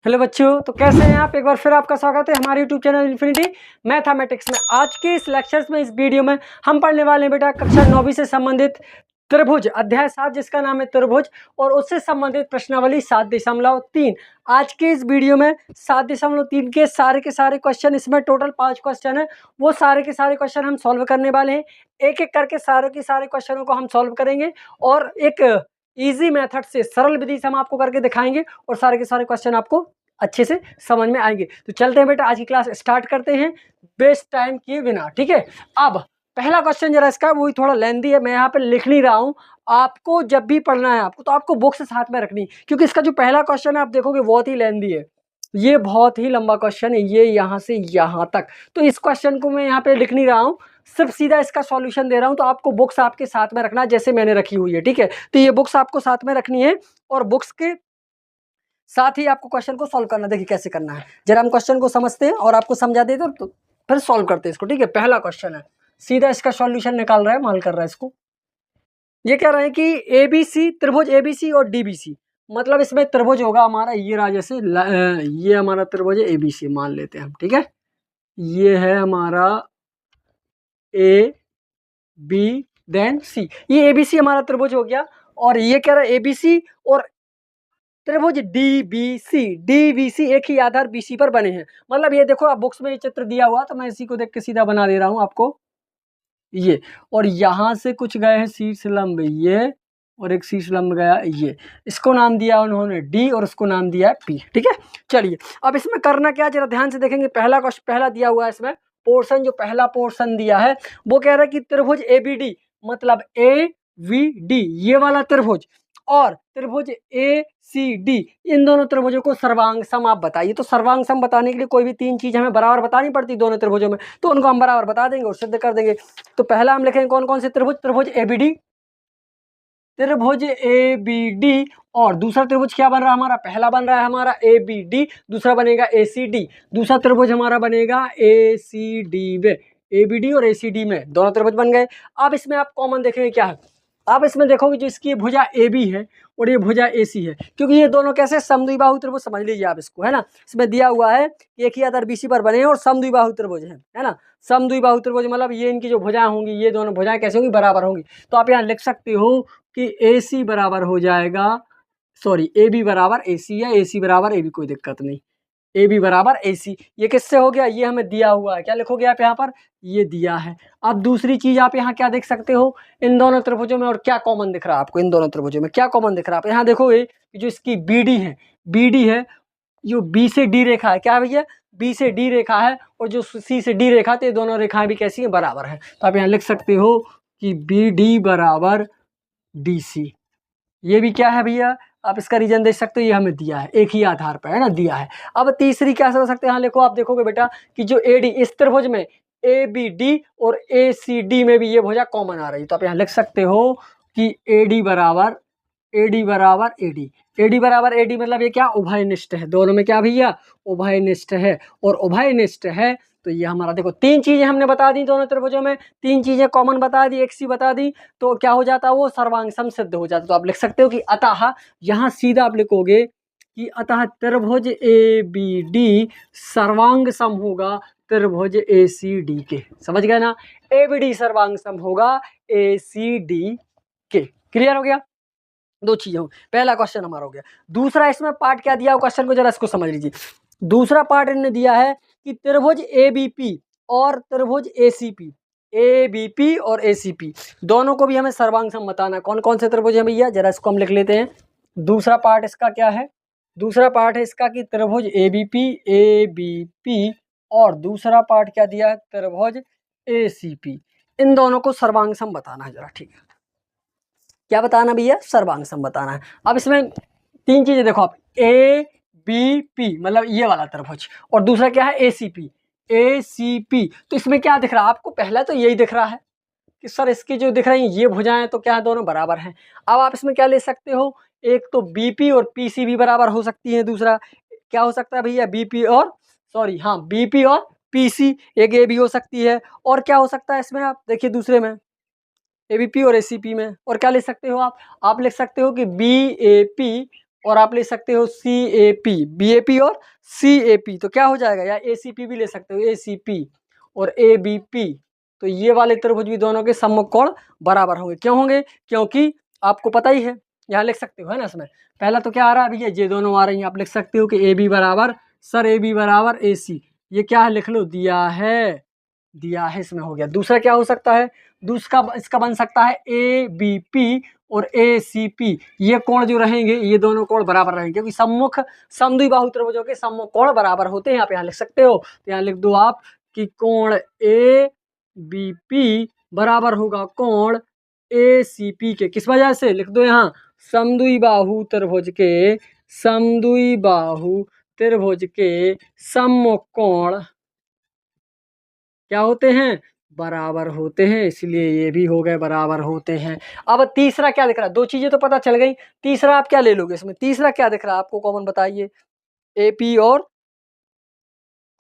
Hello बच्चों, तो कैसे हैं आप। एक बार फिर आपका स्वागत है हमारे यूट्यूब चैनल इन्फिनिटी मैथमेटिक्स में। आज के इस लेक्चर्स में, इस वीडियो में हम पढ़ने वाले हैं बेटा कक्षा 9वीं से संबंधित त्रिभुज अध्याय 7 जिसका नाम है त्रिभुज, और उससे संबंधित प्रश्नावली 7.3। आज के इस वीडियो में 7.3 के सारे क्वेश्चन, इसमें टोटल 5 क्वेश्चन है, वो सारे के सारे क्वेश्चन हम सॉल्व करने वाले हैं। एक एक करके सारे के सारे क्वेश्चनों को हम सॉल्व करेंगे और एक इजी मेथड से, सरल विधि से हम आपको करके दिखाएंगे और सारे के सारे क्वेश्चन आपको अच्छे से समझ में आएंगे। तो चलते हैं बेटा, आज की क्लास स्टार्ट करते हैं बेस्ट टाइम किए बिना। ठीक है, अब पहला क्वेश्चन जरा इसका, वो थोड़ा लेंदी है, मैं यहाँ पे लिख नहीं रहा हूँ। आपको जब भी पढ़ना है आपको, तो आपको बुक्स साथ में रखनी, क्योंकि इसका जो पहला क्वेश्चन है आप देखोगे बहुत ही लेंदी है, ये बहुत ही लंबा क्वेश्चन है, ये यहाँ से यहाँ तक। तो इस क्वेश्चन को मैं यहाँ पे लिख नहीं रहा हूँ, सिर्फ सीधा इसका सॉल्यूशन दे रहा हूँ। तो आपको बुक्स आपके साथ में रखना जैसे मैंने रखी हुई है। ठीक है, तो ये बुक्स आपको साथ में रखनी है और बुक्स के साथ ही आपको क्वेश्चन को सॉल्व करना। देखिए कैसे करना है, जरा हम क्वेश्चन को समझते हैं और आपको समझा देते हैं, तो फिर सॉल्व करते हैं इसको। ठीक है, पहला क्वेश्चन है, सीधा इसका सॉल्यूशन निकाल रहा है, हल कर रहा है इसको। ये कह रहे हैं कि एबीसी, त्रिभुज एबीसी और डीबीसी, मतलब इसमें त्रिभुज होगा हमारा ये रहा, जैसे ये हमारा त्रिभुज है एबीसी मान लेते हैं हम। ठीक है, ये है हमारा ए बी देन सी, ये एबीसी हमारा त्रिभुज हो गया। और ये कह रहा है एबीसी और त्रिभुज डीबीसी, डीबीसी एक ही आधार बीसी पर बने हैं। मतलब ये देखो, आप बुक्स में ये चित्र दिया हुआ, तो मैं इसी को देख के सीधा बना दे रहा हूं आपको। ये और यहां से कुछ गए हैं शीर्ष लंब, ये और एक शीर्ष लंब गया ये, इसको नाम दिया उन्होंने डी और उसको नाम दिया है पी। ठीक है, चलिए अब इसमें करना क्या, जरा ध्यान से देखेंगे। पहला क्वेश्चन, पहला दिया हुआ है इसमें पोर्शन, जो पहला पोर्शन दिया है वो कह रहा है कि त्रिभुज एबीडी, मतलब ए वी डी ये वाला त्रिभुज, और त्रिभुज ए सी डी, इन दोनों त्रिभुजों को सर्वांग सम आप बताइए। तो सर्वांग सम बताने के लिए कोई भी तीन चीज हमें बराबर बतानी पड़ती दोनों त्रिभुजों में, तो उनको हम बराबर बता देंगे और सिद्ध कर देंगे। तो पहला हम लिखेंगे कौन कौन से त्रिभुज, त्रिभुज एबीडी, त्रिभुज ए बी डी, और दूसरा त्रिभुज क्या बन रहा है हमारा, पहला बन रहा है हमारा ए बी डी, दूसरा बनेगा ए सी डी, दूसरा त्रिभुज हमारा बनेगा ए सी डी में, ए बी डी और ए सी डी में दोनों त्रिभुज बन गए। अब इसमें आप कॉमन देखेंगे क्या है, आप इसमें देखोगे जो इसकी भुजा ए बी है और ये भुजा ए सी है, क्योंकि ये दोनों कैसे समद्विबाहु त्रिभुज, समझ लीजिए आप इसको, है ना। इसमें दिया हुआ है कि एक ही आधार बीसी पर बने हैं और समद्विबाहु त्रिभुज है ना। समद्विबाहु त्रिभुज मतलब ये इनकी जो भुजाएं होंगी, ये दोनों भुजाएं कैसे होंगी, बराबर होंगी। तो आप यहाँ लिख सकते हो कि ए सी बराबर हो जाएगा, सॉरी ए बी बराबर ए सी है, ए सी बराबर ए बी, कोई दिक्कत नहीं, ए बी बराबर ए सी। ये किससे हो गया, ये हमें दिया हुआ है, क्या लिखोगे आप यहाँ पर, ये दिया है। अब दूसरी चीज आप यहाँ क्या देख सकते हो, इन दोनों त्रिभुजों में और क्या कॉमन दिख रहा है आपको, इन दोनों त्रिभुजों में क्या कॉमन दिख रहा है आप यहाँ देखोगे, जो इसकी बी डी है, जो बी से डी रेखा है, क्या भैया बी से डी रेखा है, और जो सी से डी रेखा, तो ये दोनों रेखाएं भी कैसी हैं, बराबर है। तो आप यहाँ लिख सकते हो कि बी डी बराबर डी सी। ये भी क्या है भैया, आप इसका रीजन देख सकते हो, ये हमें दिया है, एक ही आधार पर, है ना, दिया है। अब तीसरी क्या समझ सकते हैं, यहाँ देखो, आप देखोगे बेटा कि जो ए डी, इस त्रिभुज में ए बी डी और ए सी डी में भी ये भुजा कॉमन आ रही है। तो आप यहाँ लिख सकते हो कि ए डी बराबर ए डी बराबर ए डी, ए डी बराबर ए डी, मतलब ये क्या, उभयनिष्ठ है, दोनों में क्या भैया, उभयनिष्ठ है। और उभयनिष्ठ है तो ये हमारा, देखो तीन चीजें हमने बता दी दोनों त्रिभुजों में, तीन चीजें कॉमन बता दी, एक सी बता दी, तो क्या हो जाता है, वो सर्वांग सम सिद्ध हो जाता है। तो आप लिख सकते हो कि अतः, यहाँ सीधा आप लिखोगे कि अतः त्रिभुज ए बी डी सर्वांग सम होगा त्रिभुज ए सी डी के। समझ गए ना, ए बी डी सर्वांग सम होगा ए सी डी के। क्लियर हो गया, दो चीजें हो, पहला क्वेश्चन हमारा हो गया। दूसरा इसमें पार्ट क्या दिया, क्वेश्चन को जरा इसको समझ लीजिए। दूसरा पार्ट इन्होंने दिया है कि त्रिभुज ए बी पी और त्रिभुज A C P, A B P और ए सी पी दोनों को भी हमें सर्वांग सम बताना है। कौन कौन से त्रिभुज है भैया, जरा इसको हम लिख लेते हैं। दूसरा पार्ट इसका क्या है, दूसरा पार्ट है इसका कि त्रिभुज ए बी पी और दूसरा पार्ट क्या दिया है, त्रिभुज ए सी पी, इन दोनों को सर्वांग सम बताना है। जरा ठीक है, क्या बताना भैया, सर्वांग सम बताना है। अब इसमें तीन चीजें देखो आप, ए बी पी मतलब ये वाला त्रिभुज, और दूसरा क्या है ए सी पी, ए सी पी। तो इसमें क्या दिख रहा है आपको, पहला तो यही दिख रहा है कि सर इसकी जो दिख रही है ये भुजाएं, तो क्या है, दोनों बराबर हैं। अब आप इसमें क्या ले सकते हो, एक तो बीपी और पीसी भी बराबर हो सकती है, दूसरा क्या हो सकता है भैया, बीपी और, सॉरी हाँ, बीपी और पीसी, एक ए भी हो सकती है। और क्या हो सकता है इसमें, आप देखिए दूसरे में एबीपी और एसीपी में, और क्या लिख सकते हो आप लिख सकते हो कि बी ए पी और आप ले सकते हो CAP, BAP और CAP। तो क्या हो जाएगा, या ACP भी ले सकते हो, ACP और ABP। तो ये वाले त्रिभुज भी दोनों के सम्मुख कोण बराबर होंगे। क्यों होंगे, क्योंकि आपको पता ही है, यहाँ लिख सकते हो है ना। इसमें पहला तो क्या आ रहा है भैया, ये दोनों आ रही हैं। आप लिख सकते हो कि AB बराबर सर AB बराबर AC, ये क्या है लिख लो, दिया है, दिया है, इसमें हो गया। दूसरा क्या हो सकता है, दूसरा इसका बन सकता है ABP और ACP। ये कोण जो रहेंगे, ये दोनों कोण बराबर रहेंगे, क्योंकि सम्मुख समद्विबाहु त्रिभुजों के सम्मुख कोण बराबर होते हैं। आप यहाँ लिख सकते हो, तो यहाँ लिख दो आप कि कोण ABP बराबर होगा कोण ACP के। किस वजह से, लिख दो यहाँ, समद्विबाहु त्रिभुज के, समद्विबाहु त्रिभुज के सम्मुख कोण क्या होते हैं, बराबर होते हैं, इसलिए ये भी हो गए बराबर होते हैं। अब तीसरा क्या दिख रहा है, दो चीजें तो पता चल गई, तीसरा आप क्या ले लोगे इसमें, तीसरा क्या दिख रहा है आपको कॉमन, बताइए। AP और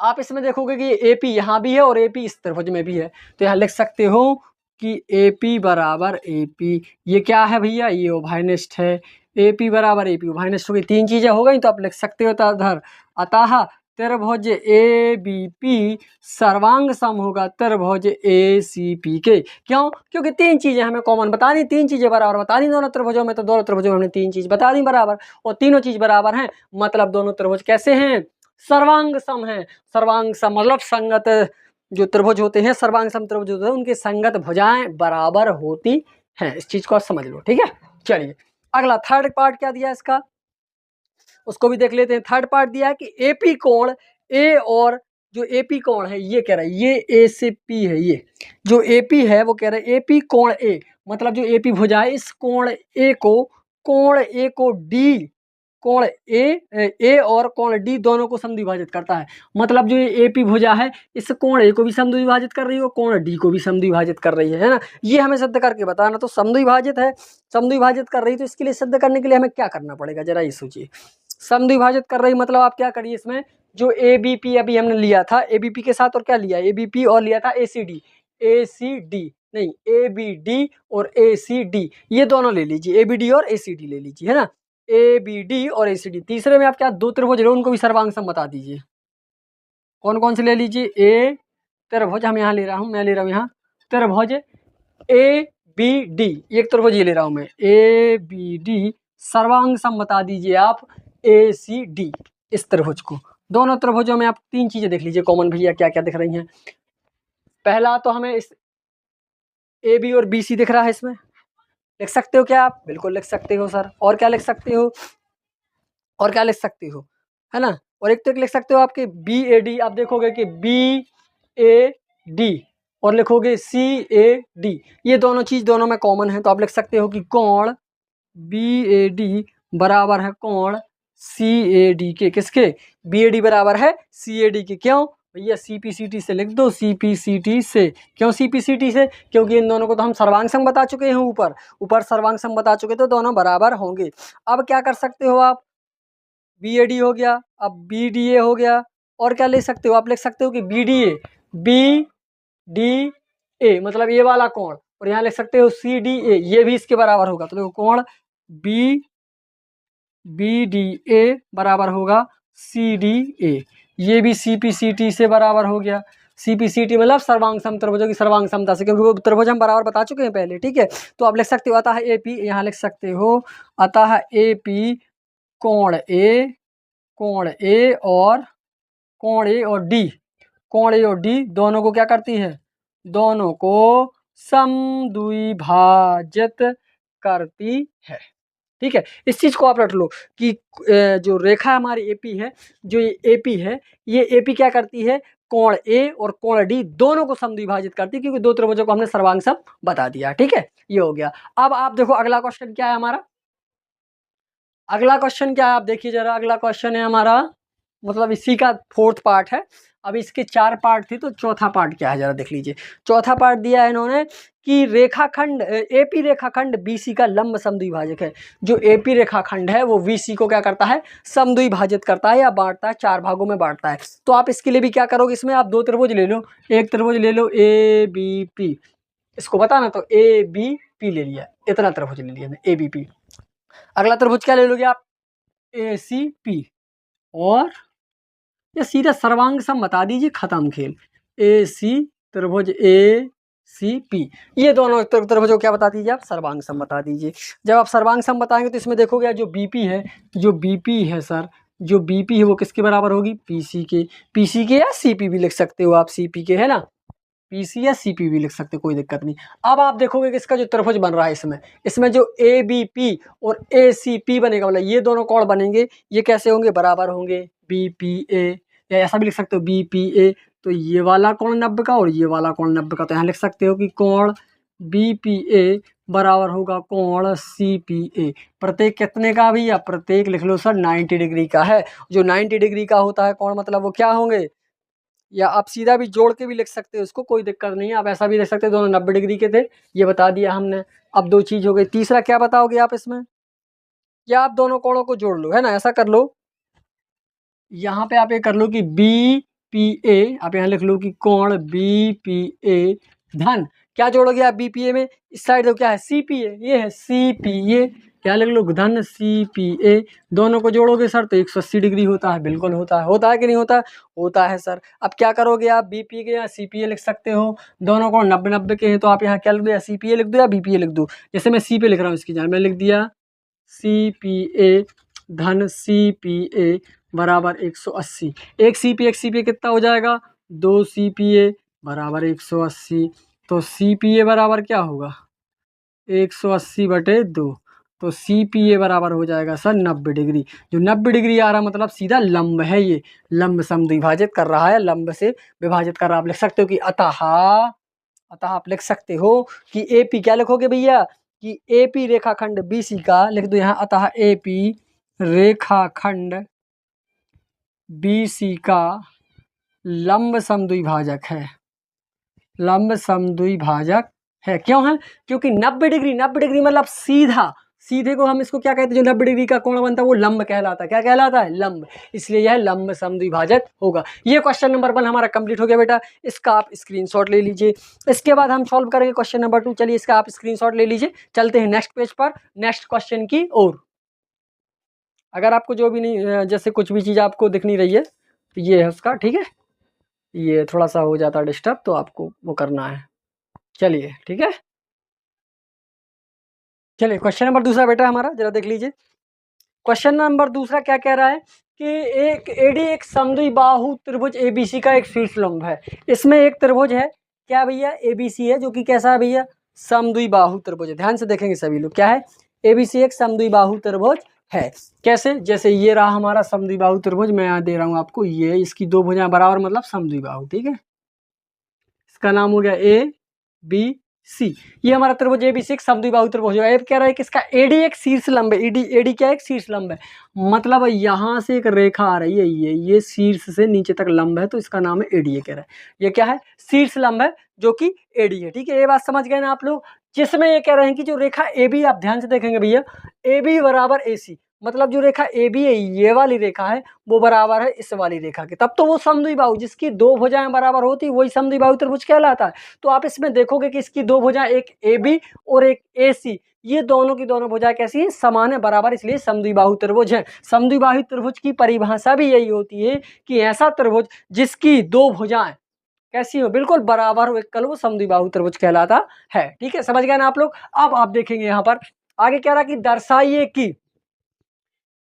आप इसमें देखोगे कि AP यहाँ भी है और AP इस त्रिभुज में भी है, तो यहाँ लिख सकते हो कि AP बराबर AP। ये क्या है भैया, ये उभयनिष्ठ है। AP बराबर AP उभयनिष्ठ हो गई, तीन चीजें हो गई, तो आप लिख सकते हो इधर, अतः त्रिभुज ABP सर्वांग सम होगा त्रिभुज ACP के। क्यों, क्योंकि तीन चीजें हमें कॉमन बतानी, तीन चीजें बराबर बतानी दोनों त्रिभुजों में, तो दोनों त्रिभुजों में हमने तीन चीज बता दी बराबर, और तीनों चीज बराबर हैं, मतलब दोनों त्रिभुज कैसे हैं, सर्वांग सम है। सर्वांग सम मतलब संगत जो त्रिभुज होते हैं, सर्वांग सम त्रिभुज होते हैं, उनके संगत भुजाएं बराबर होती हैं। इस चीज को आप समझ लो, ठीक है। चलिए अगला थर्ड पार्ट क्या दिया इसका, उसको भी देख लेते हैं। थर्ड पार्ट दिया है कि AP कोण A और जो AP कोण है, ये कह रहा है ये A से P है, ये जो AP है वो कह रहा है AP कोण A, मतलब जो AP भुजा है इस कोण A को D, कोण A और कोण D दोनों को समद्विभाजित करता है। मतलब जो ये AP भुजा है इस कोण A को भी समद्विभाजित कर रही है और कोण D को भी समद्विभाजित कर रही है ना। ये हमें सिद्ध करके बताना, तो समद्विभाजित है, समद्विभाजित कर रही है, तो इसके लिए सिद्ध करने के लिए हमें क्या करना पड़ेगा, जरा ये सोचिए। समद्विभाजित कर रही मतलब आप क्या करिए, इसमें जो ABP अभी हमने लिया था, ABP के साथ और क्या लिया, ABP और लिया था ACD नहीं, ABD और ACD, ये दोनों ले लीजिए, ABD और ACD ले लीजिए, है ना, ABD और ACD। तीसरे में आप क्या, दो त्रिभुज लो, उनको भी सर्वांग सम बता दीजिए। कौन कौन से ले लीजिए, A त्रिभुज हम यहाँ ले रहा हूँ, मैं ले रहा हूँ यहाँ त्रिभुज ABD, एक त्रिभुज ये ले रहा हूँ मैं, ABD सर्वांग सम बता दीजिए आप ACD, इस त्रिभुज को। दोनों त्रिभुजों में आप तीन चीजें देख लीजिए कॉमन भैया क्या क्या दिख रही हैं। पहला तो हमें इस AB और BC दिख रहा है, इसमें लिख सकते हो क्या आप, बिल्कुल लिख सकते हो सर। और क्या लिख सकते हो, और क्या लिख सकते हो, है ना, और एक तो लिख सकते हो आपके BAD, आप देखोगे कि BAD और लिखोगे CAD, ये दोनों चीज दोनों में कॉमन है, तो आप लिख सकते हो कि कोण BAD बराबर है कोण CAD के। किसके, BAD बराबर है CAD के। क्यों भैया, CPCT से लिख दो, CPCT से। क्यों CPCT से, क्योंकि इन दोनों को तो हम सर्वांग सम बता चुके हैं, ऊपर ऊपर सर्वांग सम बता चुके, तो दोनों बराबर होंगे। अब क्या कर सकते हो आप, BAD हो गया, अब BDA हो गया, और क्या ले सकते हो, आप लिख सकते हो कि BDA मतलब ये वाला कोण, और यहाँ लिख सकते हो CDA, ये भी इसके बराबर होगा। तो देखो कोण BDA बराबर होगा CDA, ये भी CPCT से बराबर हो गया। CPCT मतलब सर्वांग सम त्रिभुजों की सर्वांग समता से, क्योंकि वो त्रिभुज हम बराबर बता चुके हैं पहले, ठीक है। तो आप लिख सकते हो अतः AP, यहाँ लिख सकते हो अतः AP कोण A और कोण A और D, कोण A और D दोनों को क्या करती है, दोनों को समद्विभाजित करती है, ठीक है। इस चीज को आप रट लो कि जो रेखा हमारी AP है, जो ये AP है, ये AP क्या करती है, कोण A और कोण D दोनों को समद्विभाजित करती है, क्योंकि दो त्रिभुजों को हमने सर्वांग सम बता दिया, ठीक है। ये हो गया। अब आप देखो अगला क्वेश्चन क्या है हमारा, अगला क्वेश्चन क्या है आप देखिए जरा। अगला क्वेश्चन है हमारा, मतलब इसी का फोर्थ पार्ट है। अब इसके चार पार्ट थे, तो चौथा पार्ट क्या है जरा देख लीजिए। चौथा पार्ट दिया है इन्होंने कि रेखाखंड AP रेखाखंड BC का लंब समद्विभाजक है। जो AP रेखाखंड है वो BC को क्या करता है, समद्विभाजित करता है या बांटता है, चार भागों में बांटता है। तो आप इसके लिए भी क्या करोगे, इसमें आप दो त्रिभुज ले लो, एक त्रिभुज ले लो ABP, इसको बताना, तो ABP ले लिया, इतना त्रिभुज ले लिया ABP। अगला त्रिभुज क्या ले लोगे आप, ACP, और ये सीधा सर्वांग सम बता दीजिए, खत्म खेल। AC त्रिभुज ACP, ये दोनों त्रिभुजों क्या बता दीजिए आप, सर्वांग सम बता दीजिए। जब आप सर्वांग सम बताएंगे तो इसमें देखोगे जो BP है, जो BP है सर, जो BP है वो किसके बराबर होगी, PC के, या CP भी लिख सकते हो आप, CP के है ना, PC या CP भी लिख सकते हो, कोई दिक्कत नहीं। अब आप देखोगे कि इसका जो त्रिभुज बन रहा है इसमें जो ABP और ACP बनेगा, मतलब ये दोनों कोण बनेंगे, ये कैसे होंगे, बराबर होंगे, BPA, या ऐसा भी लिख सकते हो BPA। तो ये वाला कोण 90 का और ये वाला कोण 90 का, तो यहाँ लिख सकते हो कि कोण BPA बराबर होगा कोण CPA। प्रत्येक कितने का भी, या प्रत्येक लिख लो सर 90 डिग्री का है। जो 90 डिग्री का होता है कोण, मतलब वो क्या होंगे, या आप सीधा भी जोड़ के भी लिख सकते हो उसको, कोई दिक्कत नहीं है। आप ऐसा भी लिख सकते हो, दोनों 90 डिग्री के थे, ये बता दिया हमने। अब दो चीज हो गई, तीसरा क्या बताओगे आप इसमें, या आप दोनों कोणों को जोड़ लो, है ना, ऐसा कर लो। यहाँ पे आप ये कर लो कि BPA, आप यहाँ लिख लो कि कोण BPA धन, क्या जोड़ोगे आप BPA में, इस साइड तो क्या है CPA, ये है CPA, क्या लिख लो, धन CPA। दोनों को जोड़ोगे सर तो 180 डिग्री होता है, बिल्कुल होता है कि नहीं होता, होता है सर। अब क्या करोगे आप, BPA के यहाँ CPA लिख सकते हो, दोनों को 90-90 के हैं, तो आप यहाँ क्या लिख दो, या CPA लिख दो या BPA लिख दो। जैसे मैं CPA लिख रहा हूँ, इसकी जगह मैं लिख दिया CPA धन CPA बराबर 180। एक CPA कितना हो जाएगा, 2 CPA बराबर 180। तो CPA बराबर क्या होगा, 180/2। तो CPA बराबर हो जाएगा सर 90 डिग्री। जो 90 डिग्री आ रहा मतलब सीधा लंब है, ये लंब समद्विभाजित कर रहा है, लंब से विभाजित कर रहा है। आप लिख सकते हो कि अतः आप लिख सकते हो कि AP, क्या लिखोगे भैया, कि AP रेखाखंड BC का, लिख दो यहाँ, अतः AP रेखाखंड BC का लंब समद्विभाजक है, लंब समद्विभाजक है। क्यों है, क्योंकि 90 डिग्री मतलब सीधे को हम इसको क्या कहते हैं, जो 90 डिग्री का कोण बनता है वो लंब कहलाता है। क्या कहलाता है, लंब, इसलिए यह लंब समद्विभाजक होगा। ये क्वेश्चन नंबर 1 हमारा कंप्लीट हो गया बेटा, इसका आप स्क्रीनशॉट ले लीजिए। इसके बाद हम सॉल्व करेंगे क्वेश्चन नंबर 2। चलिए इसका आप स्क्रीनशॉट ले लीजिए, चलते हैं नेक्स्ट पेज पर, नेक्स्ट क्वेश्चन की ओर। अगर आपको जो भी नहीं, जैसे कुछ भी चीज़ आपको दिख नहीं रही है तो ये है उसका, ठीक है, ये थोड़ा सा हो जाता है डिस्टर्ब, तो आपको वो करना है। चलिए ठीक है, चलिए क्वेश्चन नंबर 2 बेटा हमारा जरा देख लीजिए। क्वेश्चन नंबर 2 क्या कह रहा है कि एक AD एक समद्विबाहु त्रिभुज ABC का एक शीर्ष लंब है। इसमें एक त्रिभुज है, क्या भैया, ABC है, जो कि कैसा है भैया, समद्विबाहु त्रिभुज है। ध्यान से देखेंगे सभी लोग, क्या है, ABC एक समद्विबाहु त्रिभुज है। कैसे, जैसे ये रहा हमारा समद्विबाहु त्रिभुज, मैं यहाँ दे रहा हूँ आपको, ये इसकी दो भुजाएं बराबर मतलब समद्विबाहु, ठीक है, इसका नाम हो गया ABC। ये हमारा त्रिभुज ABC एक समद्विबाहु त्रिभुज है। अब कह रहा है कि इसका AD एक शीर्ष लंब है, AD क्या है, एक शीर्ष लंब है, मतलब यहाँ से एक रेखा आ रही है, ये शीर्ष से नीचे तक लंब है, तो इसका नाम है AD। ये कह रहा है ये क्या है, शीर्ष लंब है जो कि AD है, ठीक है, ये बात समझ गए ना आप लोग। जिसमें ये कह रहे हैं कि जो रेखा AB, आप ध्यान से देखेंगे भैया, AB बराबर AC, मतलब जो रेखा AB है, ये वाली रेखा है, वो बराबर है इस वाली रेखा के, तब तो वो समद्विबाहु, जिसकी दो भुजाएं बराबर होती वही समद्विबाहु त्रिभुज कहलाता है। तो आप इसमें देखोगे कि इसकी दो भुजाएं, एक AB और एक AC, ये दोनों की दोनों भुजाएं कैसी हैं, समान है, बराबर, इसलिए समद्विबाहु त्रिभुज है। समद्विबाहु त्रिभुज की परिभाषा भी यही होती है कि ऐसा त्रिभुज जिसकी दो भुजाएं कैसी हो, बिल्कुल बराबर हो, एकल, वो समद्विबाहु त्रिभुज कहलाता है। ठीक है, समझ गए ना आप लोग। अब आप देखेंगे यहाँ पर आगे क्या रहा कि दर्शाइए कि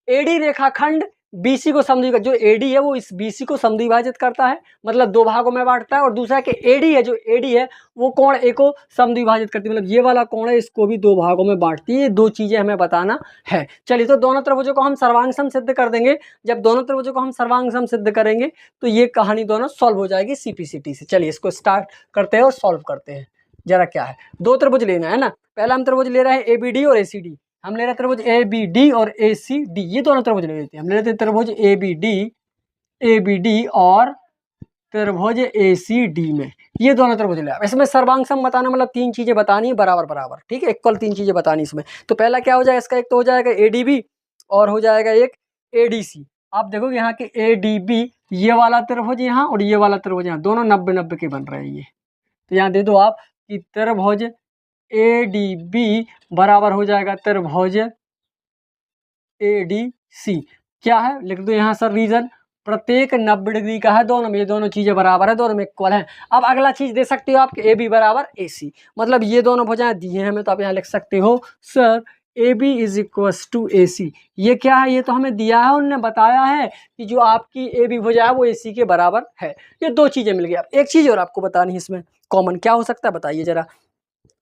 AD रेखाखंड BC को समद्विभाजित, जो AD है वो इस BC को समद्विभाजित करता है, मतलब दो भागों में बांटता है, और दूसरा कि AD है, जो AD है वो कोण A को समद्विभाजित करती है, मतलब ये वाला कोण है इसको भी दो भागों में बांटती है। ये दो चीजें हमें बताना है। चलिए, तो दोनों त्रिभुजों को हम सर्वांग सम सिद्ध कर देंगे। जब दोनों त्रिभुजों को हम सर्वांग सम सिद्ध करेंगे तो ये कहानी दोनों सॉल्व हो जाएगी CPCT से। चलिए इसको स्टार्ट करते हैं और सॉल्व करते हैं। जरा क्या है, दो त्रिभुज लेना है ना, पहला हम त्रिभुज ले रहे हैं ABD और ACD। हम ले रहे त्रिभुज ABD और ACD, ये दोनों त्रिभुज ले लेते हैं। हम ले लेते हैं त्रिभुज ABD और त्रिभुज ACD में, ये दोनों त्रिभुज ले। इसमें सर्वांग सम बताना मतलब तीन चीजें बतानी है बराबर बराबर, ठीक है, इक्वल तीन चीजें बतानी इसमें। तो पहला क्या हो जाएगा इसका, एक तो हो जाएगा ADB और हो जाएगा एक ADC। आप देखोगे यहाँ के ADB, ये वाला त्रिभुज यहाँ और ये वाला त्रिभुज यहाँ, दोनों 90-90 के बन रहे हैं ये। तो यहाँ दे दो आप कि त्रिभुज ADB बराबर हो जाएगा त्रिभुज ADC। क्या है, लिख दो यहाँ सर रीजन, प्रत्येक 90 डिग्री का है दोनों में, ये दोनों चीजें बराबर है, दोनों में इक्वल है। अब अगला चीज दे सकते हो आपके ए बी बराबर ए सी, मतलब ये दोनों भुजाएं दी हैं हमें, तो आप यहाँ लिख सकते हो sir A B is equal to A C. ये क्या है, ये तो हमें दिया है, उन्होंने बताया है कि जो आपकी ए बी भुजा है वो ए सी के बराबर है। ये दो चीजें मिल गई। अब एक चीज और आपको बतानी है, इसमें कॉमन क्या हो सकता है बताइए जरा।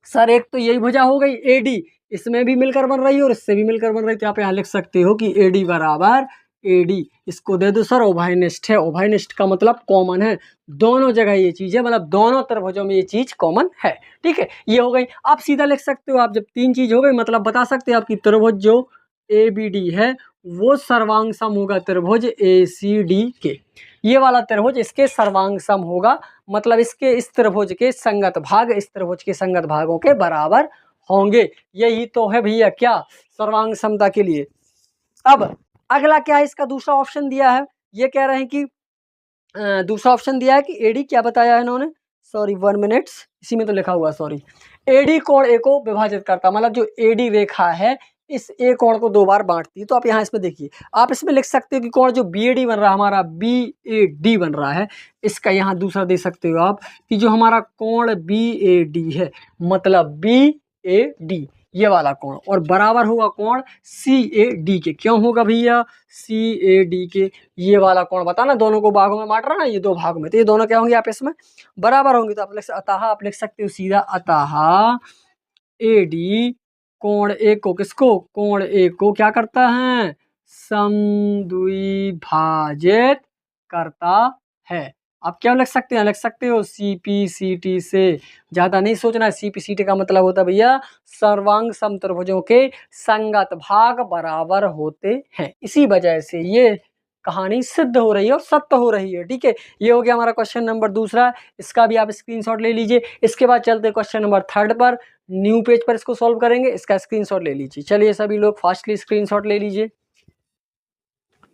सर एक तो यही भुजा हो गई ए डी, इसमें भी मिलकर बन रही है और इससे भी मिलकर बन रही है, तो आप यहाँ लिख सकते हो कि ए डी बराबर ए डी। इसको दे दो सर ओभाइनिस्ट है, ओभाइनिस्ट का मतलब कॉमन है, दोनों जगह ये चीज़ है, मतलब दोनों त्रिभुजों में ये चीज़ कॉमन है। ठीक है, ये हो गई। आप सीधा लिख सकते हो, आप जब तीन चीज़ हो गई मतलब बता सकते हो आपकी त्रिभुज जो ए बी डी है वो सर्वांग सम होगा त्रिभुज ए सी डी के। ये वाला त्रिभुज इसके सर्वांग सम होगा, मतलब इसके इस त्रिभुज के संगत भाग इस त्रिभुज के संगत भागों के बराबर होंगे। यही तो है भैया क्या, सर्वांग समता के लिए। अब अगला क्या है, इसका दूसरा ऑप्शन दिया है, ये कह रहे हैं कि दूसरा ऑप्शन दिया है कि एडी क्या बताया है इन्होंने, सॉरी 1 मिनट, इसी में तो लिखा हुआ सॉरी, एडी कोण ए को विभाजित करता, मतलब जो एडी रेखा है इस ए कोण को दो बार बांटती है। तो आप यहाँ इसमें देखिए, आप इसमें लिख सकते हो कि कोण जो बी ए डी बन रहा है हमारा, बी ए डी बन रहा है, इसका यहाँ दूसरा दे सकते हो आप कि जो हमारा कोण बी ए डी है, मतलब बी ए डी ये वाला कोण, और बराबर होगा कोण सी ए डी के। क्यों होगा भैया सी ए डी के, ये वाला कोण बताना, दोनों को भागों में बांट रहा ना, ये दो भाग में, तो ये दोनों क्या होंगे आप इसमें बराबर होंगे। तो आप लिख सकते हो सीधा अतः ए डी कोण ए को, किसको, कोण ए को क्या करता है, समद्विभाजित करता है। आप क्या लिख सकते हैं, लिख सकते हो सी पी सी टी से, ज़्यादा नहीं सोचना है। सी पी सी टी का मतलब होता है भैया सर्वांग समत्रिभुजों के संगत भाग बराबर होते हैं। इसी वजह से ये कहानी सिद्ध हो रही है और सत्य हो रही है। ठीक है, ये हो गया हमारा क्वेश्चन नंबर दूसरा, इसका भी आप स्क्रीनशॉट ले लीजिए। इसके बाद चलते क्वेश्चन नंबर थर्ड पर, न्यू पेज पर इसको सॉल्व करेंगे, इसका स्क्रीनशॉट ले लीजिए। चलिए सभी लोग फास्टली स्क्रीनशॉट ले लीजिए।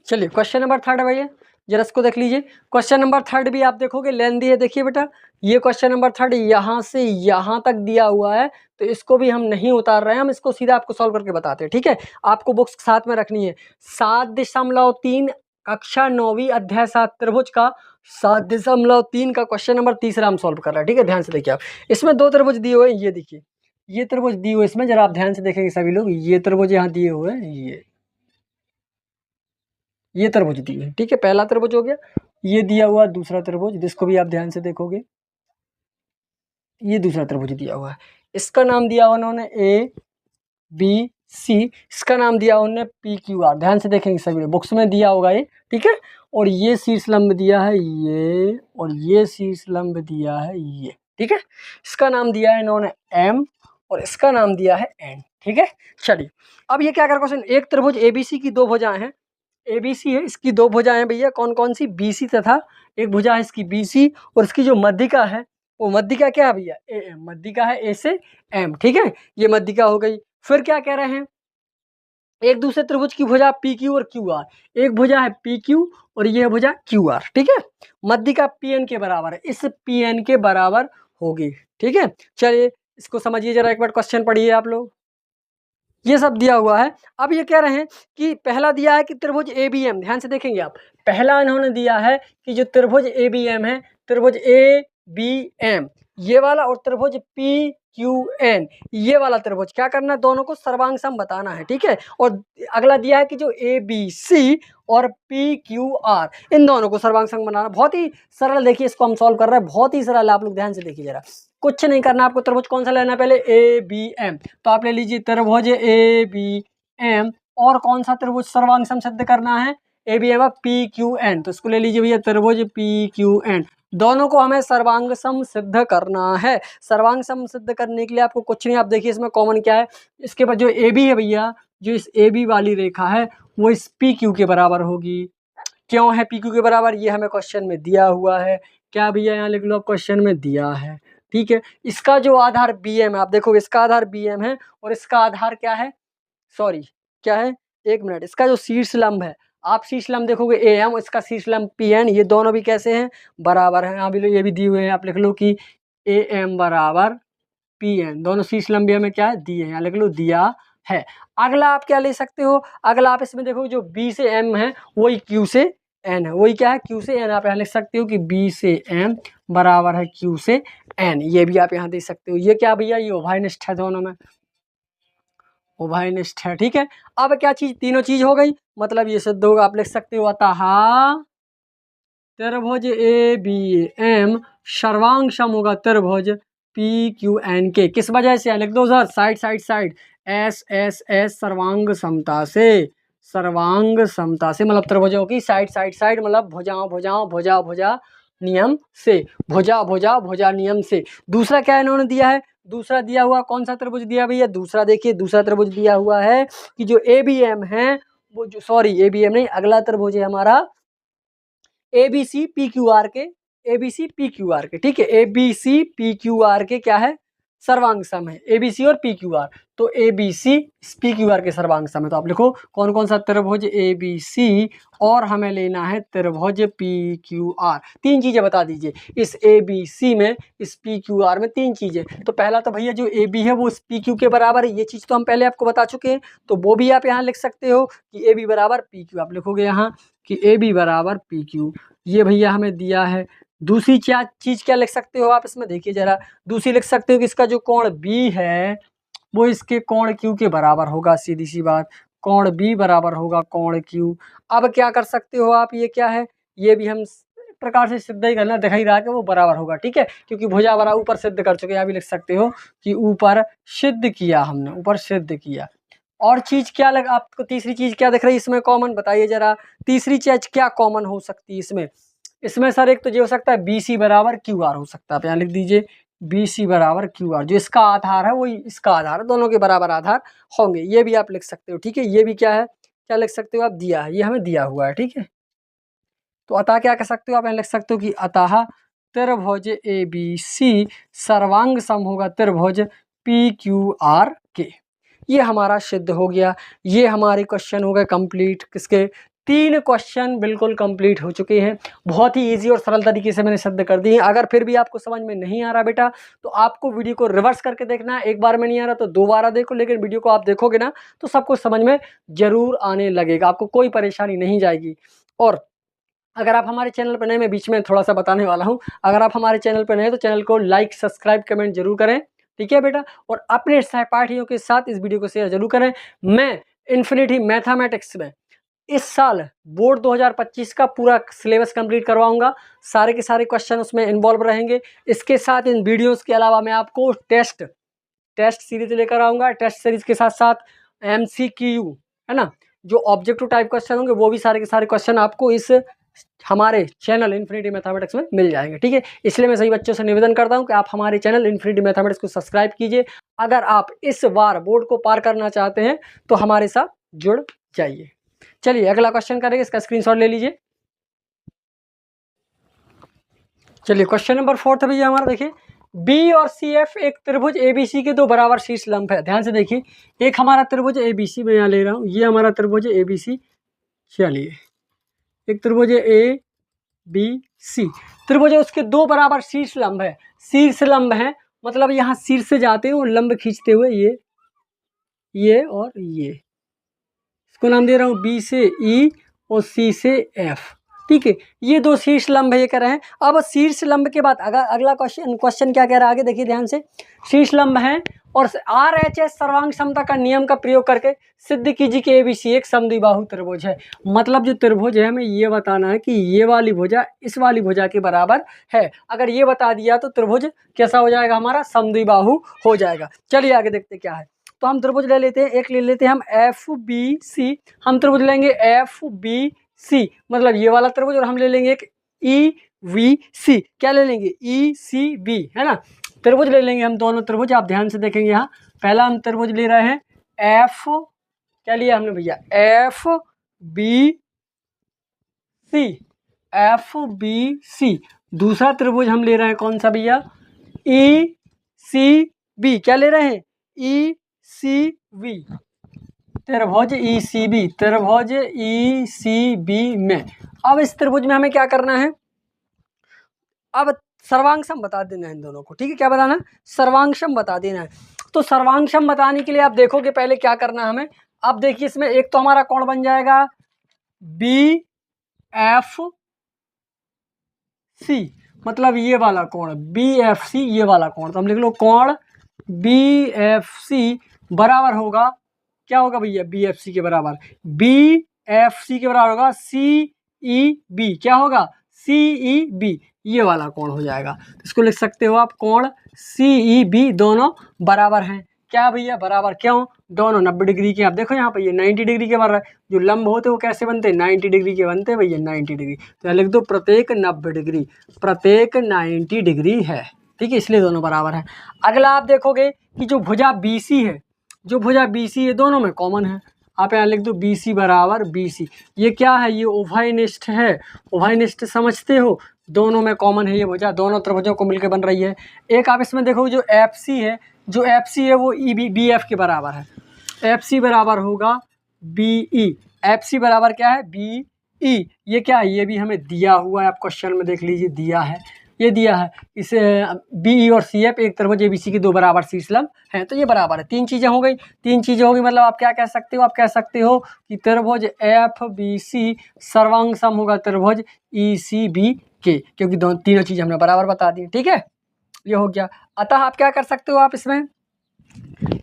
चलिए क्वेश्चन नंबर थर्ड है भैया, जरा इसको देख लीजिए। क्वेश्चन नंबर थर्ड भी आप देखोगे लेंथी है, देखिए बेटा ये क्वेश्चन नंबर थर्ड यहाँ से यहाँ तक दिया हुआ है, तो इसको भी हम नहीं उतार रहे हैं, हम इसको सीधा आपको सॉल्व करके बताते हैं। ठीक है, आपको बुक्स साथ में रखनी है। 7.3 कक्षा 9वीं अध्याय 7 त्रिभुज का 7.3 का क्वेश्चन नंबर तीसरा हम सॉल्व कर रहे हैं। ठीक है, ध्यान से देखिए आप, इसमें दो त्रिभुज दिए हुए हैं, ये देखिए ये त्रिभुज दिए हुए, इसमें जरा आप ध्यान से देखेंगे सभी लोग, ये त्रिभुज यहाँ दिए हुए हैं, ये त्रिभुज दिए हैं। ठीक है, पहला त्रिभुज हो गया, ये दिया हुआ दूसरा त्रिभुज, जिसको भी आप ध्यान से देखोगे ये दूसरा त्रिभुज दिया हुआ है, इसका नाम दिया हुआ उन्होंने ए बी सी, इसका नाम दिया उन्होंने पी क्यू आर, ध्यान से देखेंगे सभी बुक्स में दिया होगा ये। ठीक है, और ये शीर्ष लंब दिया है ये, और ये शीर्ष लंब दिया है ये। ठीक है, इसका नाम दिया है इन्होंने एम और इसका नाम दिया है एन। ठीक है, चलिए अब ये क्या कर क्वेश्चन, एक त्रिभुज एबीसी की दो भुजाएं हैं, एबीसी है इसकी दो भुजाएं हैं भैया, कौन कौन सी, बीसी तथा एक भुजा है इसकी बीसी, और इसकी जो मध्यिका है वो मध्यिका क्या है भैया ए एम, मध्यिका है ए से एम। ठीक है, ये मध्यिका हो गई। फिर क्या कह रहे हैं, एक दूसरे त्रिभुज की भुजा पी क्यू और क्यू आर, एक भुजा है पी क्यू और ये भुजा क्यू आर। ठीक है, मध्यिका पी एन के बराबर है, इस पी एन के बराबर होगी। ठीक है, चलिए इसको समझिए जरा, एक बार क्वेश्चन पढ़िए आप लोग, ये सब दिया हुआ है। अब ये कह रहे हैं कि पहला दिया है कि त्रिभुज ए बी एम, ध्यान से देखेंगे आप, पहला इन्होंने दिया है कि जो त्रिभुज ए बी एम है, त्रिभुज ए बी एम ये वाला, और त्रिभुज पी क्यू एन ये वाला त्रिभुज, क्या करना है, दोनों को सर्वांग सम बताना है। ठीक है, और अगला दिया है कि जो ए बी सी और पी क्यू आर इन दोनों को सर्वांग सम बनाना। बहुत ही सरल, देखिए इसको हम सॉल्व कर रहे हैं, बहुत ही सरल है, आप लोग ध्यान से देखिए जरा, कुछ नहीं करना आपको। त्रिभुज कौन सा लेना है पहले, ए बी एम, तो आप ले लीजिए त्रिभुज ए बी एम, और कौन सा त्रिभुज सर्वांग सम सिद्ध करना है, A B M P Q N, तो इसको ले लीजिए भैया त्रिभुज पी क्यू एन, दोनों को हमें सर्वांग सम सिद्ध करना है। सर्वांग सम सिद्ध करने के लिए आपको कुछ नहीं, आप देखिए इसमें कॉमन क्या है, इसके बाद जो ए बी है भैया, जो इस ए बी वाली रेखा है वो इस पी क्यू के बराबर होगी। क्यों है पी क्यू के बराबर, ये हमें क्वेश्चन में दिया हुआ है, क्या भैया यहाँ लिख लो, क्वेश्चन में दिया है। ठीक है, इसका जो आधार बी एम है, आप देखो इसका आधार बी एम है और इसका आधार क्या है, सॉरी क्या है, एक मिनट, इसका जो शीर्ष लंब है, आप शीर्ष लंब देखोगे ए एम, इसका शीर्ष लंब पी एन, ये दोनों भी कैसे हैं, बराबर हैं। अभी ये भी दिए हुए हैं, आप लिख लो कि ए एम बराबर पी एन, दोनों शीर्ष लंब भी हमें क्या है दिए हैं, यहाँ लिख लो दिया है। अगला आप क्या ले सकते हो, अगला आप इसमें देखो जो बी से एम है वही क्यू से एन है, वही क्या है क्यू से एन। आप यहाँ लिख सकते हो कि बी से एम बराबर है क्यू से एन, ये भी आप यहाँ दे सकते हो। ये क्या भैया, ये उभयनिष्ठ है, दोनों में उभयनिष्ठ है, ठीक है। अब क्या चीज, तीनों चीज हो गई, मतलब ये सिद्ध होगा। आप लिख सकते हो अतः त्रिभुज ए बी एम सर्वांग सम होगा त्रिभुज पी क्यू एन के। किस वजह से, लिख दो sir, side side side, S S S सर्वांग समता से, सर्वांग समता से मतलब त्रिभुजों की साइड साइड साइड मतलब भुजाओं भुजाओं भुजा भुजा नियम से, भुजा भुजा भुजा नियम से। दूसरा क्या इन्होंने दिया है, दूसरा दिया हुआ कौन सा त्रिभुज दिया भैया, दूसरा देखिए, दूसरा त्रिभुज दिया हुआ है कि जो ए बी एम है वो जो, सॉरी ए बी एम नहीं, अगला त्रिभुज है हमारा A B C P Q R के, A B C P Q R के, ठीक है। A B C P Q R के क्या है, सर्वांग सम है, ए बी सी और पी क्यू आर। तो A B C P Q R के सर्वांग सम है। तो आप लिखो कौन कौन सा त्रिभुज ए बी सी और हमें लेना है त्रिभुज पी क्यू आर। तीन चीजें बता दीजिए इस ए बी सी में, इस पी क्यू आर में, तीन चीजें। तो पहला तो भैया जो ए बी है वो पी क्यू के बराबर है, ये चीज तो हम पहले आपको बता चुके हैं, तो वो भी आप यहाँ लिख सकते हो कि ए बी बराबर पी क्यू। आप लिखोगे यहाँ कि ए बी बराबर पी क्यू, ये भैया हमें दिया है। दूसरी चीज क्या लिख सकते हो आप इसमें, देखिए जरा, दूसरी लिख सकते हो कि इसका जो कोण बी है वो इसके कोण क्यू के बराबर होगा, सीधी सी बात, कोण बी बराबर होगा कोण क्यू। अब क्या कर सकते हो आप, ये क्या है, ये भी हम प्रकार से सिद्ध ही करना, दिखाई रहा कि वो बराबर होगा, ठीक है, क्योंकि भुजा बराबर ऊपर सिद्ध कर चुके हैं। आप भी लिख सकते हो कि ऊपर सिद्ध किया हमने, ऊपर सिद्ध किया। और चीज क्या लग आपको, तीसरी चीज क्या दिख रही है इसमें कॉमन, बताइए जरा, तीसरी चीज क्या कॉमन हो सकती है इसमें। इसमें सर एक तो जो हो सकता है बी सी बराबर क्यू आर हो सकता है, आप यहाँ लिख दीजिए बी सी बराबर क्यू आर, जो इसका आधार है वही इसका आधार है, दोनों के बराबर आधार होंगे, ये भी आप लिख सकते हो, ठीक है। ये भी क्या है, क्या लिख सकते हो आप, दिया है, ये हमें दिया हुआ है, ठीक है। तो अतः क्या कर सकते हो आप, यहाँ लिख सकते हो कि अतः त्रिभुज ए बी सी सर्वांग सम होगा त्रिभुज पी क्यू आर के। ये हमारा सिद्ध हो गया। ये हमारे क्वेश्चन हो गए कंप्लीट, किसके, तीन क्वेश्चन बिल्कुल कंप्लीट हो चुके हैं। बहुत ही इजी और सरल तरीके से मैंने सिद्ध कर दिए हैं। अगर फिर भी आपको समझ में नहीं आ रहा बेटा, तो आपको वीडियो को रिवर्स करके देखना है, एक बार में नहीं आ रहा तो दोबारा देखो, लेकिन वीडियो को आप देखोगे ना तो सब कुछ समझ में जरूर आने लगेगा, आपको कोई परेशानी नहीं जाएगी। और अगर आप हमारे चैनल पर नए, मैं बीच में थोड़ा सा बताने वाला हूँ, अगर आप हमारे चैनल पर नए तो चैनल को लाइक सब्सक्राइब कमेंट जरूर करें, ठीक है बेटा। और अपने सहपाठियों के साथ इस वीडियो को शेयर जरूर करें। मैं इन्फिनिटी मैथमेटिक्स में इस साल बोर्ड 2025 का पूरा सिलेबस कंप्लीट करवाऊंगा, सारे के सारे क्वेश्चन उसमें इन्वॉल्व रहेंगे। इसके साथ इन वीडियोस के अलावा मैं आपको टेस्ट सीरीज लेकर आऊँगा। टेस्ट सीरीज के साथ साथ MCQ, है ना, जो ऑब्जेक्टिव टाइप क्वेश्चन होंगे वो भी सारे के सारे क्वेश्चन आपको इस हमारे चैनल इन्फिनिटी मैथमेटिक्स में मिल जाएंगे, ठीक है। इसलिए मैं सभी बच्चों से निवेदन करता हूं कि आप हमारे चैनल इन्फिनिटी मैथमेटिक्स को सब्सक्राइब कीजिए। अगर आप इस बार बोर्ड को पार करना चाहते हैं तो हमारे साथ जुड़ जाइए। चलिए अगला क्वेश्चन करेंगे, इसका स्क्रीनशॉट ले लीजिए। चलिए क्वेश्चन नंबर 4 था भैया हमारा, देखिए बी और सी एफ एक त्रिभुज एबीसी के दो बराबर शीर्ष लंब है। ध्यान से देखिए, एक हमारा त्रिभुज एबीसी में यहाँ ले रहा हूँ, ये हमारा त्रिभुज एबीसी। चलिए एक त्रिभुज ए बी सी त्रिभुज है, उसके दो बराबर शीर्ष लंब है। शीर्ष लंब है मतलब यहाँ शीर्ष से जाते हैं और लंब खींचते हुए ये और ये, इसको नाम दे रहा हूँ बी से ई और सी से एफ, ठीक है। ये दो शीर्ष लंब है, ये कह रहे हैं। अब शीर्ष लंब के बाद अगर अगला क्वेश्चन क्या कह रहा है आगे, देखिए ध्यान से, शीर्ष लंब है और RHS सर्वांग समता का नियम का प्रयोग करके सिद्ध कीजिए कि ABC एक समद्विबाहु त्रिभुज है। मतलब जो त्रिभुज है हमें ये बताना है कि ये वाली भुजा इस वाली भुजा के बराबर है। अगर ये बता दिया तो त्रिभुज कैसा हो जाएगा, हमारा समद्विबाहु हो जाएगा। चलिए आगे देखते क्या है। तो हम त्रिभुज ले लेते हैं, एक ले लेते हैं हम FBC, हम त्रिभुज लेंगे FBC मतलब ये वाला त्रिभुज, और हम ले लेंगे एक EVC, क्या ले लेंगे, ECB, है ना। त्रिभुज ले लेंगे हम दोनों त्रिभुज, आप ध्यान से देखेंगे यहाँ। पहला हम त्रिभुज ले रहे हैं क्या लिया हमने भैया, FBC। दूसरा त्रिभुज हम ले रहे हैं कौन सा भैया, ECB, क्या ले रहे हैं, ECB, त्रिभुज ECB में। अब इस त्रिभुज में हमें क्या करना है, अब सर्वांग सम बता देना है इन दोनों को, ठीक है। क्या बताना है? सर्वांग सम बता देना है। तो सर्वांग सम बताने के लिए आप देखोगे पहले क्या करना है हमें। अब देखिए इसमें एक तो हमारा कोण बन जाएगा BFC, मतलब ये वाला कोण BFC, ये वाला कोण। तो हम लिख लो कोण BFC बराबर होगा, क्या होगा भैया? BFC के बराबर, BFC के बराबर होगा CEB। क्या होगा? CEB, ये वाला कोण हो जाएगा। तो इसको लिख सकते हो आप कोण CEB दोनों बराबर हैं। क्या भैया? बराबर। क्यों? दोनों 90 डिग्री के। आप देखो यहाँ पे ये 90 डिग्री के बन रहा है। जो लंब होते हैं वो कैसे बनते हैं? 90 डिग्री के बनते हैं भैया, 90 डिग्री। तो यहाँ लिख दो प्रत्येक 90 डिग्री, प्रत्येक 90 डिग्री है, ठीक है, इसलिए दोनों बराबर है। अगला आप देखोगे कि जो भुजा BC है, जो भुजा BC है दोनों में कॉमन है। आप यहाँ लिख दो BC बराबर BC। ये क्या है? ये उभयनिष्ठ है। उभयनिष्ठ समझते हो? दोनों में कॉमन है ये भुजा, दोनों त्रिभुजों को मिलकर बन रही है। एक आप इसमें देखो जो FC है, जो FC है वो BF के बराबर है। FC बराबर होगा BE। FC बराबर क्या है? BE। ये क्या है? ये भी हमें दिया हुआ है, आप क्वेश्चन में देख लीजिए, दिया है, ये दिया है। इसे BE और CF एक त्रिभुज ABC के दो बराबर शीर्ष लंब हैं, तो ये बराबर है। तीन चीज़ें हो गई, तीन चीज़ें हो गई, मतलब आप क्या कह सकते हो? आप कह सकते हो कि त्रिभुज FBC सर्वांग सम होगा त्रिभुज ECB के, क्योंकि तीनों चीज़ें हमने बराबर बता दी, ठीक है, ये हो गया। अतः आप क्या कर सकते हो? आप इसमें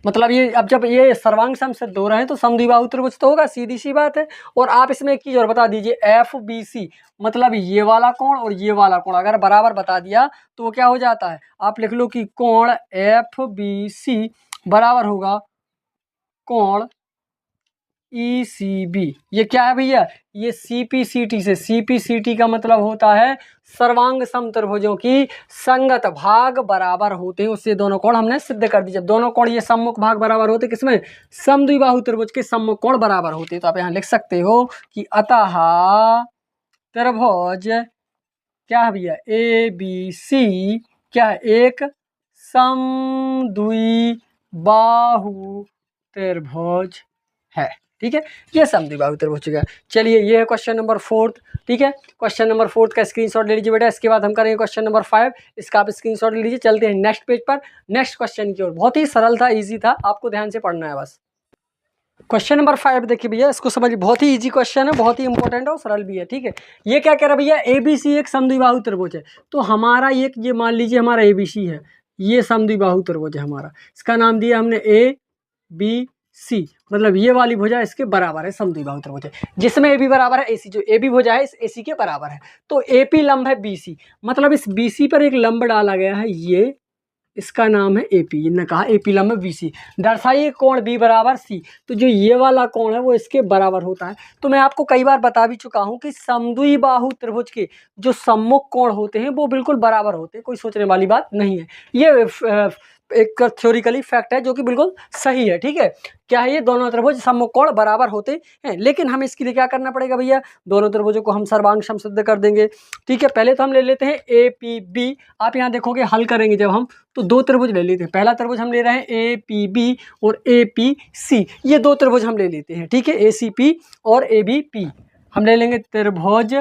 मतलब ये अब जब ये सर्वांग सम सिद्ध हो रहे हैं तो समद्विबाहु त्रिभुज तो होगा, सीधी सी बात है। और आप इसमें एक चीज़ और बता दीजिए, FBC मतलब ये वाला कोण और ये वाला कोण अगर बराबर बता दिया तो वो क्या हो जाता है? आप लिख लो कि कोण FBC बराबर होगा कोण ECB। ये क्या है भैया? ये CPCT से, CPCT का मतलब होता है सर्वांग सम त्रिभुजों की संगत भाग बराबर होते हैं, उससे दोनों कोण हमने सिद्ध कर दी। जब दोनों कोण ये सम्मुख भाग बराबर होते किसमें? समद्विबाहु त्रिभुज के सम्मुख कोण बराबर होते। तो आप यहाँ लिख सकते हो कि अतः त्रिभुज क्या है भैया? ABC क्या है? एक समद्विबाहु त्रिभुज है, ठीक है, ये समद्विबाहु त्रिभुज है। चलिए ये है क्वेश्चन नंबर 4, ठीक है। क्वेश्चन नंबर 4 का स्क्रीनशॉट ले लीजिए बेटा। इसके बाद हम करेंगे क्वेश्चन नंबर 5, इसका आप स्क्रीनशॉट ले लीजिए। चलते हैं नेक्स्ट पेज पर, नेक्स्ट क्वेश्चन की ओर। बहुत ही सरल था, इजी था, आपको ध्यान से पढ़ना है बस। क्वेश्चन नंबर 5 देखिए भैया, इसको समझिए, बहुत ही इजी क्वेश्चन है, बहुत ही इंपॉर्टेंट है और सरल भी है, ठीक है। ये क्या कह रहा है भैया? ABC एक समद्विबाहु त्रिभुज है। तो हमारा ये मान लीजिए हमारा ABC है, ये समद्विबाहु त्रिभुज है हमारा, इसका नाम दिया हमने ABC, मतलब ये वाली भुजा इसके बराबर है, समद्विबाहु त्रिभुज है जिसमें AB बराबर है AC। जो AB भुजा है इस AC के बराबर है। तो AP लंब है BC, मतलब इस BC पर एक लंब डाला गया है, ये इसका नाम है AP। इन्होंने कहा AP लंब BC, दर्शाइए कोण B बराबर C। तो जो ये वाला कोण है वो इसके बराबर होता है। तो मैं आपको कई बार बता भी चुका हूँ कि समद्विबाहु त्रिभुज के जो सम्मुख कोण होते हैं वो बिल्कुल बराबर होते हैं, कोई सोचने वाली बात नहीं है। ये एक थ्योरिकली फैक्ट है जो कि बिल्कुल सही है, ठीक है। क्या है? ये दोनों त्रिभुज सम्मुख कोण बराबर होते हैं, लेकिन हमें इसके लिए क्या करना पड़ेगा भैया? दोनों त्रिभुजों को हम सर्वांग सम सिद्ध कर देंगे, ठीक है। पहले तो हम ले लेते हैं APB। आप यहाँ देखोगे हल करेंगे जब हम, तो दो त्रिभुज ले लेते हैं। पहला त्रिभुज हम ले रहे हैं APB और APC, ये दो त्रिभुज हम ले लेते हैं, ठीक है। ACP और ABP हम ले लेंगे त्रिभुज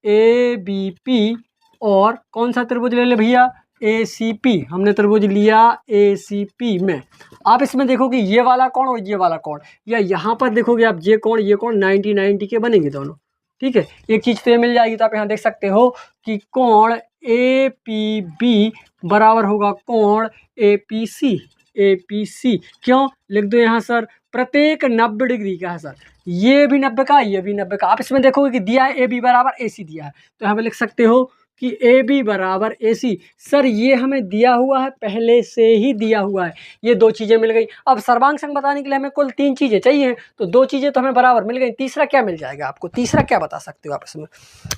ABP, और कौन सा त्रिभुज ले ले भैया? ACP। हमने त्रिभुज लिया ACP में। आप इसमें देखोगे ये वाला कोण और ये वाला कोण, या यहाँ पर देखोगे आप ये कोण 90 के बनेंगे दोनों, ठीक है। एक चीज़ तो ये मिल जाएगी। तो आप यहाँ देख सकते हो कि कोण APB बराबर होगा कोण APC। APC क्यों? लिख दो यहाँ सर, प्रत्येक 90 डिग्री का है सर, ये भी 90 का, ये भी 90 का। आप इसमें देखोगे कि दिया है AB बराबर AC दिया है, तो यहाँ पे लिख सकते हो कि AB बराबर AC। सर ये हमें दिया हुआ है, पहले से ही दिया हुआ है, ये दो चीज़ें मिल गई। अब सर्वांग संग बताने के लिए हमें कुल 3 चीज़ें चाहिए, तो 2 चीज़ें तो हमें बराबर मिल गई। तीसरा क्या मिल जाएगा आपको? तीसरा क्या बता सकते हो आप इसमें?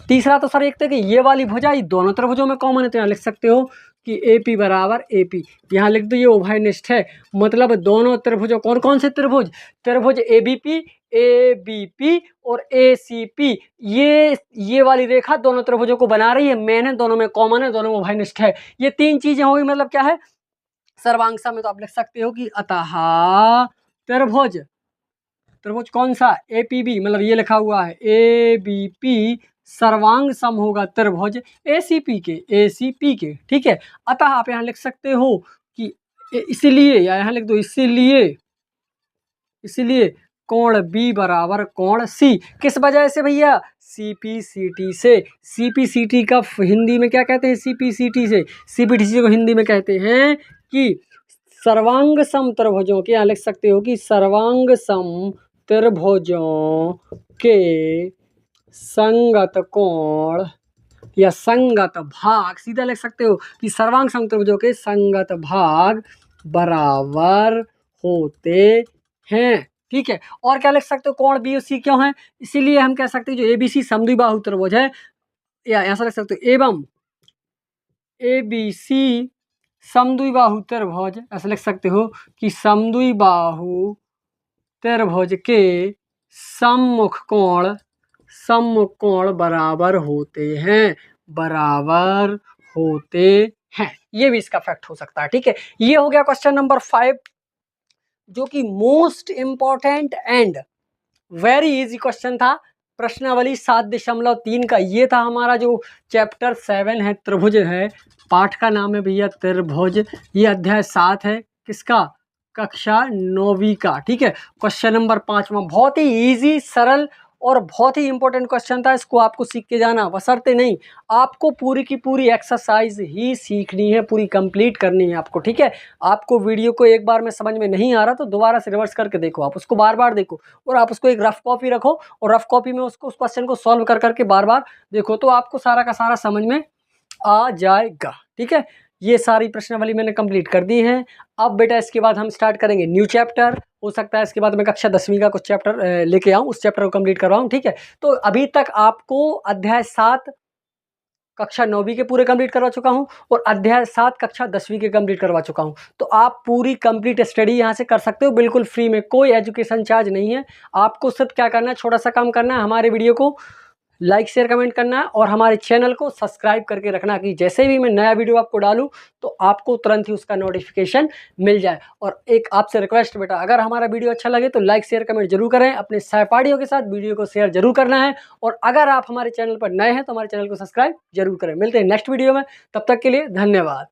तीसरा तो सर एक था कि ये वाली भुजा ये दोनों त्रिभुजों में कॉमन है, तो यहाँ लिख सकते हो कि AP बराबर AP। यहाँ लिख दो ये उभयनिष्ठ है, मतलब दोनों त्रिभुजों, कौन कौन से त्रिभुज? त्रिभुज ABP, ABP और ACP, ये वाली रेखा दोनों त्रिभुजों को बना रही है, मेन है, दोनों में कॉमन है, दोनों में उभयनिष्ठ है। ये 3 चीजें होगी, मतलब क्या है? सर्वांग सम में। तो आप लिख सकते हो कि अतः त्रिभुज कौन सा? APB, मतलब ये लिखा हुआ है ABP सर्वांग सम होगा त्रिभुज ACP के, ठीक है। अतः आप यहाँ लिख सकते हो कि इसलिए, या यहाँ लिख दो इसलिए कोण B बराबर कोण C। किस वजह से भैया? CPCT से। CPCT का हिंदी में क्या कहते हैं? CPCT से। CPCT को हिंदी में कहते हैं कि सर्वांग सम त्रिभुजों के, यहाँ लिख सकते हो कि सर्वांग सम त्रिभुजों के संगत कोण या संगत भाग, सीधा लिख सकते हो कि सर्वांग सम त्रिभुजों के संगत भाग बराबर होते हैं, ठीक है। और क्या लिख सकते हो? कोण बी और सी क्यों है? इसीलिए हम कह सकते हैं जो ABC समद्विबाहु त्रिभुज है, या ऐसा लिख सकते हो एवं ABC समद्विबाहु त्रिभुज, ऐसा लिख सकते हो कि समद्विबाहु त्रिभुज के सम्मुख कोण बराबर होते हैं, ये भी इसका फैक्ट हो सकता है, ठीक है। ये हो गया क्वेश्चन नंबर 5, जो कि most important and very easy question था। प्रश्नावली 7.3 का ये था हमारा जो चैप्टर 7 है, त्रिभुज है। पाठ का नाम है भैया त्रिभुज। ये अध्याय 7 है, किसका? कक्षा 9वीं का, ठीक है। क्वेश्चन नंबर 5 बहुत ही इजी, सरल और बहुत ही इंपॉर्टेंट क्वेश्चन था। इसको आपको सीख के जाना, बशर्ते नहीं आपको पूरी की पूरी एक्सरसाइज ही सीखनी है, पूरी कंप्लीट करनी है आपको, ठीक है। आपको वीडियो को एक बार में समझ में नहीं आ रहा तो दोबारा से रिवर्स करके देखो, आप उसको बार बार देखो, और आप उसको एक रफ कॉपी रखो और रफ कॉपी में उसको उस क्वेश्चन को सॉल्व कर करके बार बार देखो, तो आपको सारा का सारा समझ में आ जाएगा, ठीक है। ये सारी प्रश्नावली मैंने कंप्लीट कर दी है। अब बेटा इसके बाद हम स्टार्ट करेंगे न्यू चैप्टर। हो सकता है इसके बाद मैं कक्षा 10वीं का कुछ चैप्टर लेके आऊँ, उस चैप्टर को कंप्लीट करवाऊँ, ठीक है। तो अभी तक आपको अध्याय 7 कक्षा 9वीं के पूरे कंप्लीट करवा चुका हूँ और अध्याय 7 कक्षा 10वीं के कंप्लीट करवा चुका हूँ। तो आप पूरी कंप्लीट स्टडी यहाँ से कर सकते हो बिल्कुल फ्री में, कोई एजुकेशन चार्ज नहीं है। आपको सिर्फ क्या करना है, छोटा सा काम करना है, हमारे वीडियो को लाइक शेयर कमेंट करना है और हमारे चैनल को सब्सक्राइब करके रखना कि जैसे भी मैं नया वीडियो आपको डालूं तो आपको तुरंत ही उसका नोटिफिकेशन मिल जाए। और एक आपसे रिक्वेस्ट बेटा, अगर हमारा वीडियो अच्छा लगे तो लाइक शेयर कमेंट जरूर करें, अपने सहपाठियों के साथ वीडियो को शेयर जरूर करना है। और अगर आप हमारे चैनल पर नए हैं तो हमारे चैनल को सब्सक्राइब जरूर करें। मिलते हैं नेक्स्ट वीडियो में, तब तक के लिए धन्यवाद।